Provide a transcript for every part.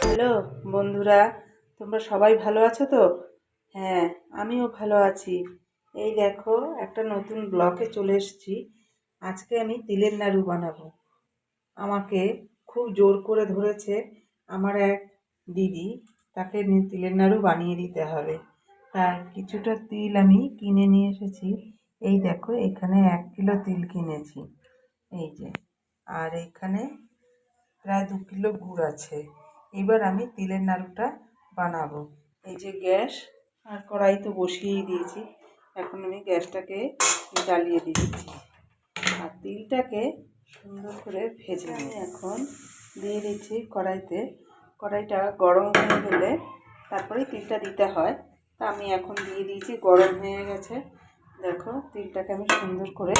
Hello বন্ধুরা, তোমরা সবাই ভালো আছো তো? হ্যাঁ, আমিও ভালো আছি। এই দেখো, একটা নতুন ব্লগে চলে এসেছি। আজকে আমি তিলের নাড়ু বানাবো। আমাকে খুব জোর করে ধরেছে আমার এক দিদি, তাকে তিলের নাড়ু বানিয়ে দিতে হবে। তাই কিছুটা তিল আমি কিনে নিয়ে এসেছি। এই দেখো, এখানে 1 কিলো তিল কিনেছি, এই যে। আর এখানে প্রায় 2 কিলো গুড় আছে। এবার আমি তিলের নাড়ুটা বানাবো। এই যে গ্যাস আর কড়াই তো বসিয়েই দিয়েছি। এখন আমি গ্যাসটাকে জ্বালিয়ে দিচ্ছি আর তিলটাকে সুন্দর করে ভেজে আমি এখন দিয়ে দিচ্ছি কড়াইতে। কড়াইটা গরম হয়ে গেলে তারপরে তিলটা দিতে হয়। তা আমি এখন দিয়ে দিয়েছি, গরম হয়ে গেছে। দেখো, তিলটাকে আমি সুন্দর করে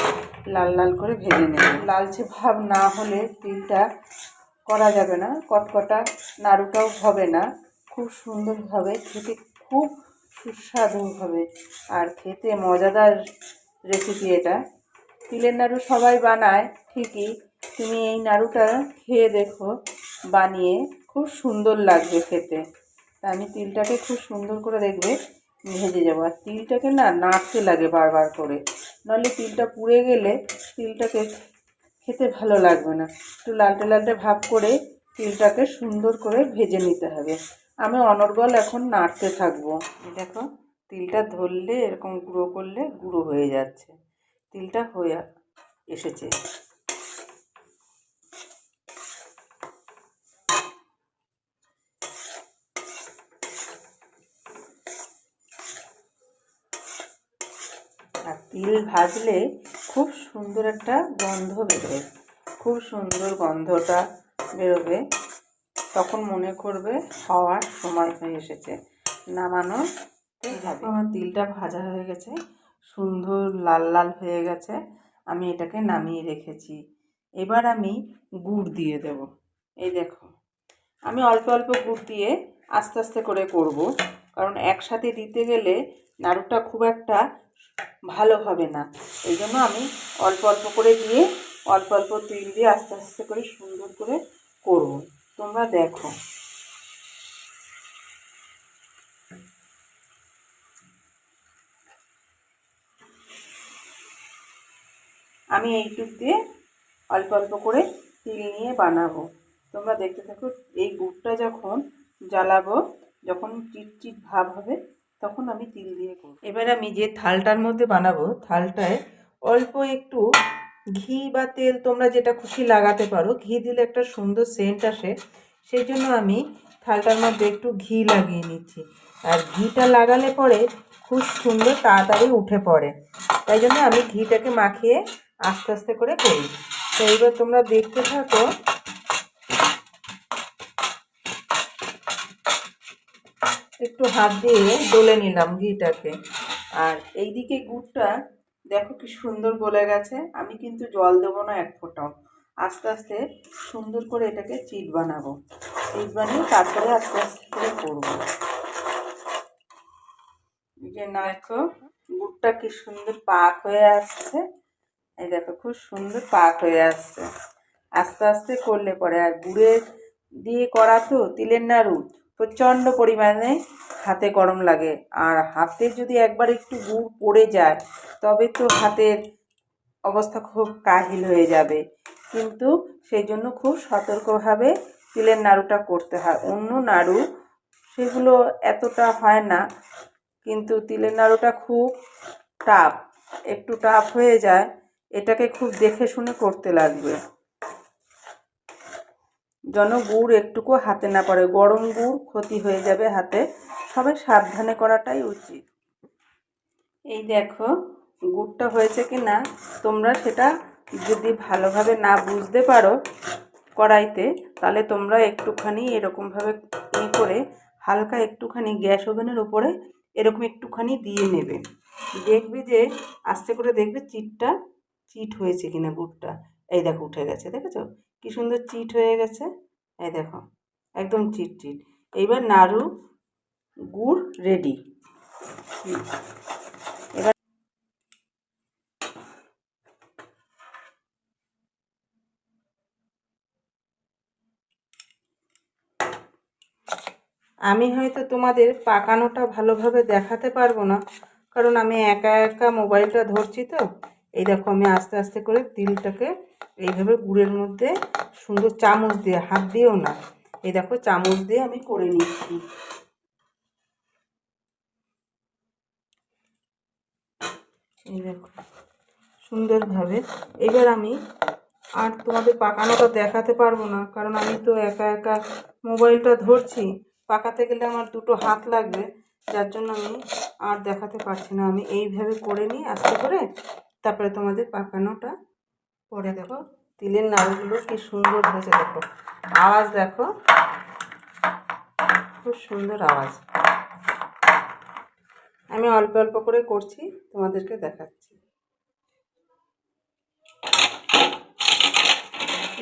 লাল লাল করে ভেজে নেব। লালচে ভাব না হলে তিলটা করা যাবে না, কটকটা নাড়ুটাও হবে না। খুব সুন্দরভাবে খেতে, খুব সুস্বাদু হবে আর খেতে মজাদার রেসিপি এটা। তিলের নাড়ু সবাই বানায় ঠিকই, তুমি এই নাড়ুটা খেয়ে দেখো, বানিয়ে খুব সুন্দর লাগবে খেতে। তা আমি তিলটাকে খুব সুন্দর করে দেখবে ভেজে যাবো। আর তিলটাকে না নাড়তে লাগে বারবার করে, নাহলে তিলটা পুড়ে গেলে তিলটাকে খেতে ভালো লাগবে না। একটু লালটে লালটে ভাব করে তিলটাকে সুন্দর করে ভেজে নিতে হবে। আমি অনর্গল এখন নাড়তে থাকবো। দেখো, তিলটা ধরলে এরকম গুঁড়ো করলে গুঁড়ো হয়ে যাচ্ছে, তিলটা হয়ে এসেছে। আর তিল ভাজলে খুব সুন্দর একটা গন্ধ বেরোবে, খুব সুন্দর গন্ধটা বেরোবে। তখন মনে করবে খাওয়ার সময় হয়ে এসেছে, নামানোর হবে। আমার তিলটা ভাজা হয়ে গেছে, সুন্দর লাল লাল হয়ে গেছে। আমি এটাকে নামিয়ে রেখেছি। এবার আমি গুড় দিয়ে দেব। এই দেখো, আমি অল্প অল্প গুড় দিয়ে আস্তে আস্তে করে করব, কারণ একসাথে দিতে গেলে নাড়ুটা খুব একটা ভালো হবে না। এই জন্য আমি অল্প অল্প করে দিয়ে, অল্প অল্প তিল দিয়ে আস্তে আস্তে করে সুন্দর করে করব। তোমরা দেখো। আমি এইটুক দিয়ে অল্প অল্প করে তিল নিয়ে বানাবো। তোমরা দেখতে থাকো। এই গুড়টা যখন জ্বালাবো, যখন চিটচিট ভাব হবে, তখন আমি তিল দিয়ে করব। এবার আমি যে থালটার মধ্যে বানাবো, থালটায় অল্প একটু ঘি বা তেল, তোমরা যেটা খুশি লাগাতে পারো। ঘি দিলে একটা সুন্দর সেন্ট আসে, সেই জন্য আমি থালটার মধ্যে একটু ঘি লাগিয়ে নিচ্ছি। আর ঘিটা লাগালে পরে খুব সুন্দর তাড়াতাড়ি উঠে পড়ে, তাই জন্য আমি ঘিটাকে মাখিয়ে আস্তে আস্তে করে করি। তো এইবার তোমরা দেখতে থাকো। একটু হাত দিয়ে ডলে নিলাম ঘিটাকে। আর এইদিকে গুড়টা দেখো কি সুন্দর গলে গেছে। আমি কিন্তু জল দেবো না এক ফোঁটাও, আস্তে আস্তে সুন্দর করে এটাকে চিট বানাবো। চিট বানিয়ে তারপরে আস্তে আস্তে করে করবো। যে না, দেখো গুড়টা কি সুন্দর পাক হয়ে আসছে। এই দেখো, খুব সুন্দর পাক হয়ে আসছে। আস্তে আস্তে করলে পরে, আর গুড়ের দিয়ে করা তো তিলের নাড়ু, প্রচণ্ড পরিমাণে হাতে গরম লাগে। আর হাতে যদি একবার একটু গুড় পড়ে যায়, তবে তো হাতের অবস্থা খুব কাহিল হয়ে যাবে। কিন্তু সেই জন্য খুব সতর্কভাবে তিলের নাড়ুটা করতে হয়। অন্য নাড়ু সেগুলো এতটা হয় না, কিন্তু তিলের নাড়ুটা খুব টাফ, একটু টাফ হয়ে যায়। এটাকে খুব দেখে শুনে করতে লাগবে, যেন গুড় একটুকু হাতে না পড়ে। গরম গুড় ক্ষতি হয়ে যাবে হাতে, সবাই সাবধানে করাটাই উচিত। এই দেখো, গুড়টা হয়েছে কি না তোমরা সেটা যদি ভালোভাবে না বুঝতে পারো কড়াইতে, তাহলে তোমরা একটুখানি এরকমভাবে করে হালকা একটুখানি গ্যাস ওভেনের উপরে এরকম একটুখানি দিয়ে নেবে। দেখবে যে আস্তে করে দেখবে চিট হয়েছে কিনা গুড়টা। এই দেখো, উঠে গেছে, দেখেছো কি সুন্দর চিট হয়ে গেছে। এই দেখো, একদম চিট চিট। এইবার নাড়ু গুড় রেডি। এবার আমি হয়তো তোমাদের পাকানোটা ভালোভাবে দেখাতে পারবো না, কারণ আমি একা একা মোবাইলটা ধরছি তো। এই দেখো আমি আস্তে আস্তে করে তিলটাকে এইভাবে গুড়ের মধ্যে সুন্দর চামচ দিয়ে, হাত দিয়েও না, এই দেখো চামচ দিয়ে আমি করে নিচ্ছি। এই দেখো সুন্দরভাবে। এবার আমি আর তোমাদের পাকানোটা দেখাতে পারবো না, কারণ আমি তো একা একা মোবাইলটা ধরছি, পাকাতে গেলে আমার দুটো হাত লাগবে, যার জন্য আমি আর দেখাতে পারছি না। আমি এইভাবে করে নিই আস্তে করে, তারপরে তোমাদের পাকানোটা পরে। দেখো তিলের নাড়ুগুলো কি সুন্দর হয়েছে, দেখো আওয়াজ দেখো, খুব সুন্দর আওয়াজ। আমি অল্প অল্প করে করছি, তোমাদেরকে দেখাচ্ছি।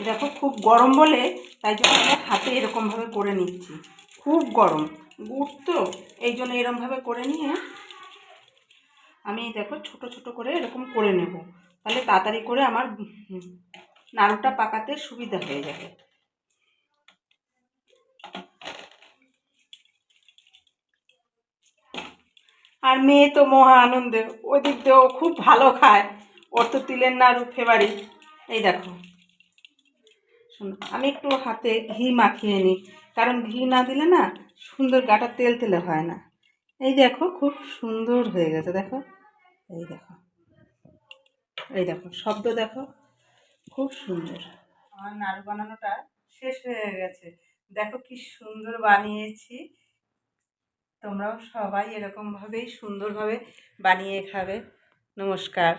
দেখো খুব গরম বলে তাই জন্য আমি হাতে এরকমভাবে করে নিচ্ছি। খুব গরম গুড় তো, এই জন্য এরকমভাবে করে নিয়ে আমি দেখো ছোট ছোট করে এরকম করে নেব, তাহলে তাড়াতাড়ি করে আমার নাড়ুটা পাকাতে সুবিধা হয়ে যাবে। আর মেয়ে তো মহা আনন্দে, ওই দিক দিয়েও খুব ভালো খায়, ওর তো তিলের নাড়ু ফেভারিট। এই দেখো শোনো, আমি একটু হাতে ঘি মাখিয়ে নিই, কারণ ঘি না দিলে না সুন্দর গাটা তেল তেলে হয় না। এই দেখো খুব সুন্দর হয়ে গেছে, দেখো এই দেখো, এই দেখো শব্দ দেখো, খুব সুন্দর। আমার নাড়ু বানানোটা শেষ হয়ে গেছে, দেখো কি সুন্দর বানিয়েছি। তোমরাও সবাই এরকমভাবেই সুন্দরভাবে বানিয়ে খাবে। নমস্কার।